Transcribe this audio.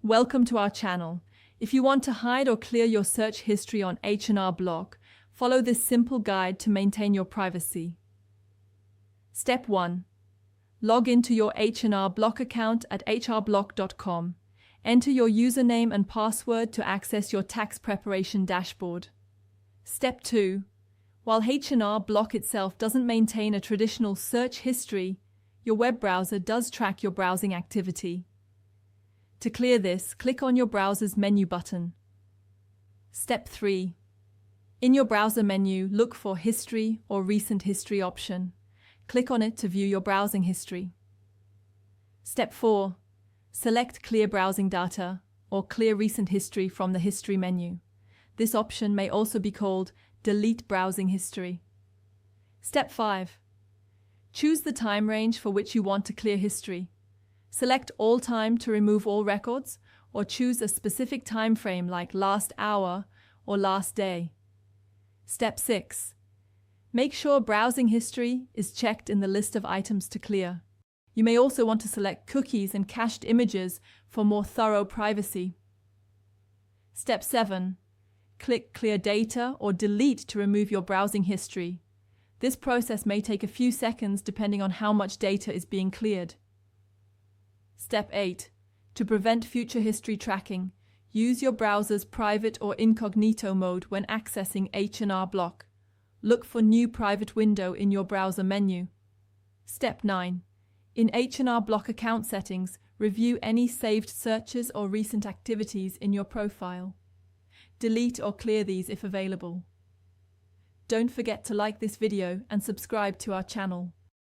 Welcome to our channel. If you want to hide or clear your search history on H&R Block, follow this simple guide to maintain your privacy. Step 1. Log into your H&R Block account at hrblock.com. Enter your username and password to access your tax preparation dashboard. Step 2. While H&R Block itself doesn't maintain a traditional search history, your web browser does track your browsing activity. To clear this, click on your browser's menu button. Step 3. In your browser menu, look for History or Recent History option. Click on it to view your browsing history. Step 4. Select Clear Browsing Data or Clear Recent History from the History menu. This option may also be called Delete Browsing History. Step 5. Choose the time range for which you want to clear history. Select all time to remove all records, or choose a specific time frame like last hour or last day. Step 6. Make sure browsing history is checked in the list of items to clear. You may also want to select cookies and cached images for more thorough privacy. Step 7. Click Clear Data or Delete to remove your browsing history. This process may take a few seconds depending on how much data is being cleared. Step 8. To prevent future history tracking, use your browser's private or incognito mode when accessing H&R Block. Look for New Private Window in your browser menu. Step 9. In H&R Block account settings, review any saved searches or recent activities in your profile. Delete or clear these if available. Don't forget to like this video and subscribe to our channel.